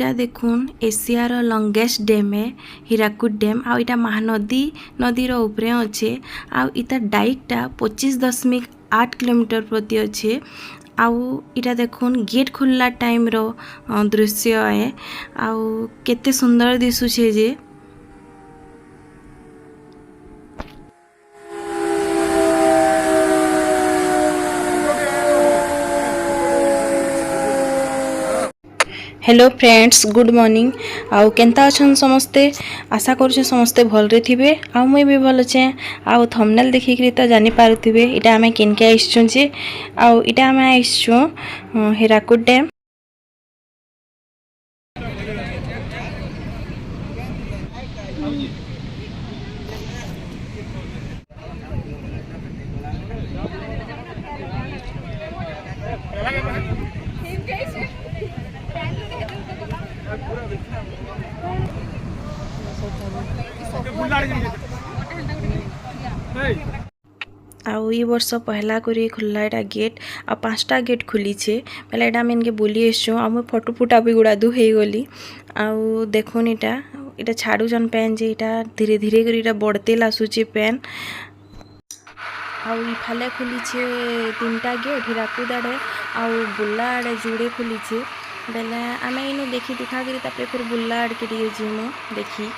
इटा देखुन एशियार लंगेस्ट डैम है हीराकुद डैम आ इटा महानदी नदी रो ऊपरे अच्छे आ इता डाइकटा 25.8 किलोमीटर प्रति अच्छे आउ इटा देखुन गेट खोलला टाइम रो दृश्य है आउ केते सुंदर दिसुछे जे हेलो फ्रेंड्स गुड मॉर्निंग आउ केंता अछन समस्ते आशा करूछे समस्ते भलरे थिबे आउ मुई भी भल छे आउ थंबनेल देखि करी त जानि पारुथिबे इटा हमें केनके आइछुं जे आउ इटा हमें आइछुं हीराकुद डैम। आउ ई वर्ष पहला करी खुल्ला एटा गेट आ 5टा गेट खुली छे पहले एटा मैं इनके बोली एसछु आ मैं फोटो फुटा भी गुड़ा दु हे गली आउ देखुन इटा छाडू जन पेन जे इटा धीरे धीरे करी इटा बड़ते लासुचे पेन आउ ई फाले खुली छे 3टा गेट हीराकुद आड़े आउ बुल्ला आड़े जुड़े खुली छे बेले आमे इनु देखि दिखा करी तापरे फिर बुल्ला आड़ के दिए जिमो देखी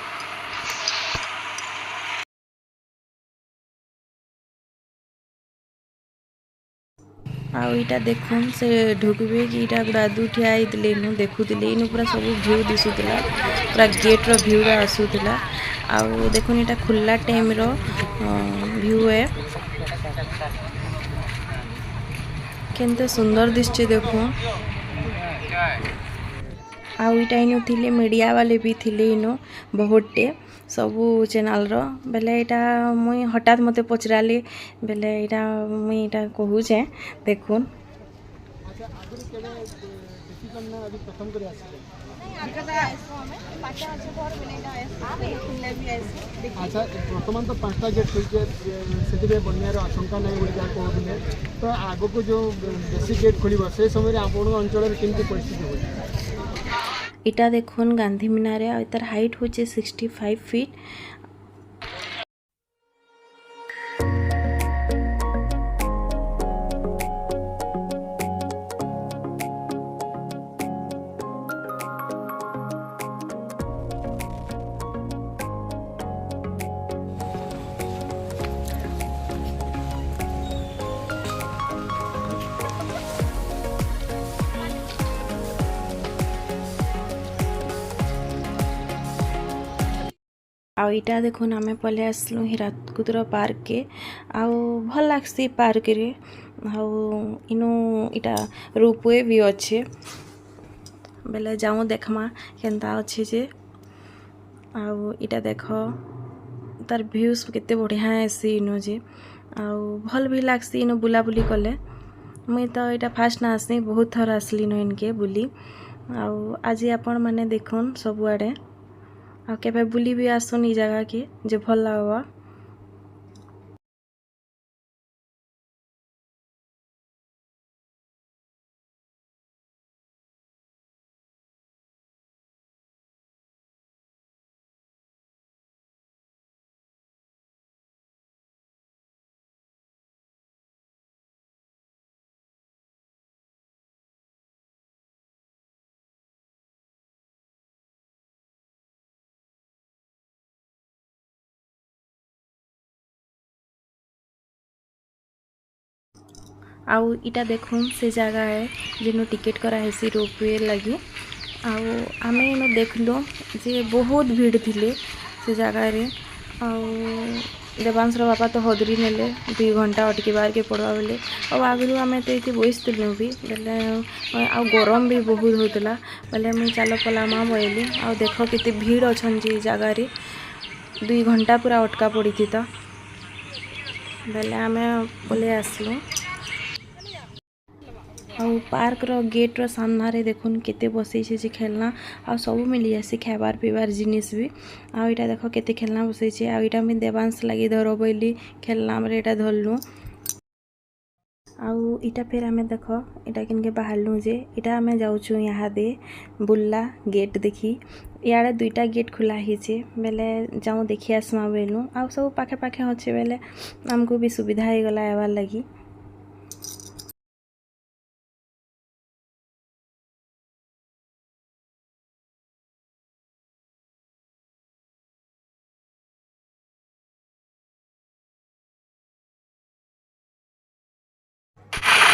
आउ इटा देखुन से ढुकबे कि इटा गुड़ा दू ठिया आइतले इनु देखुतले इनु पूरा सब व्यू दिसुतला पूरा गेट रो व्यू आसुतला आउ देखुन इटा खुल्ला टाइम रो व्यू है केनते सुंदर दिसचे देखो आउ इटा इनु थिले मीडिया वाले भी थिले इनु बहुतटे सबू चैनल रो बेले इटा मुई हठात मते पचराले बेले इटा मुई इटा कहू छे देखुन अच्छा बर्तमान तो 5टा गेट से बनयार आशंका नहीं बोली कहते तो आग को जो बेसी गेट खोल से समय आपण अंचल केमती परिस्थिति हो इटा देखुन गांधी मीनार है तार हाइट होचे 65 फीट आउ इटा देखुन आमे पले आसलु हीराकुदर पार्क के आउ भल लागसी पार्क रे आउ इनु इटा रोपवे भी अच्छे बेले जाऊँ देखमा केनता अच्छे जे आउ इटा देख तार व्यूज केते बढ़िया आसी इनु जे आउ भल भी लागसी इनु बुलाबुली कले मुई तो इटा फास्ट ना आसनी बहुत थर आसली न इनके बुली आउ आज आपण माने देखुन सबुआडे आ केबे बुली भी आसुन ई जगह के जे भल लागवा आउ इटा देखुन से जगह है जेनु टिकेट करा हेसी रोपवे लगी आउ आमे इनो देखलो जे बहुत भीड़ थिले से जगह रे आउ देवांश रो बापा तो हदरी नेले 2 घंटा अटकी बार के पड़वा बेले और आगरू आमे तो इति बइसतिलु भी बेले आउ गरम भी बहुत होतला बेले मैं चलो पलामा बोइली आउ देखो केते भीड़ अछन जे जगह रे 2 घंटा पूरा अटका पड़ी थी तो बेले आमे बोले आसलु आउ पार्क रो गेट रो सामना रे देखुन केते बसई छे जे खेलना आ सब मिली आसी खाबार पीबार जिनिस भी आ इटा देखो केते खेलना बसई छे आ इटा में देवांश लगी धरो बोली खेलना रे इटा धरलु आउ इटा फिर आमे देख इटा किनके बाहरलु जे इटा आमे जाऊछु यहाँ दे बुल्ला गेट देखी इयाड़े दुईटा गेट खुला हिचे बेले जाऊँ देखी आसमा बेलु आउ सब पाखे पाखे अच्छे बेले आमको भी सुविधा हो गला आवार लगी।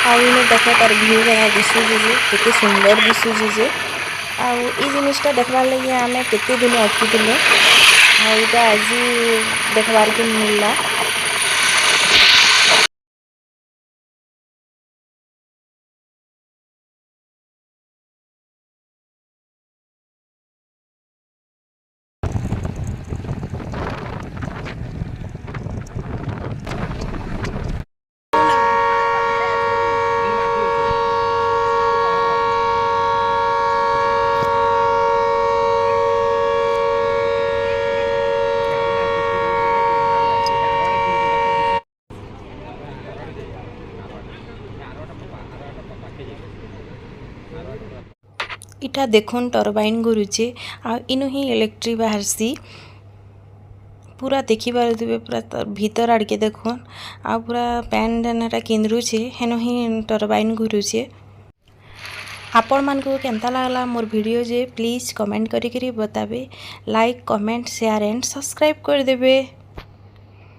आउ इने देख तार व्यू केना दिशुचे जे केते सुंदर दिशुचे जे आउ ई जिनिसटा देखबार लगी आमे केते दिन अटकुतिले आउ इटा आज देखबार के मिलला। इटा देखुन टरबाइन घुरुचे आ इनु ही इलेक्ट्रिक बाहरसी पूरा देखी पारुथिबे पूरा भीतर आड़के देखुन आ पूरा पैन डेनाटा केन्द्रुचे हेनु ही टरबाइन घुरुचे। आपण मानकु केनता लागला मोर वीडियो जे प्लीज कमेंट करी बताबे like comment share and subscribe कर देबे।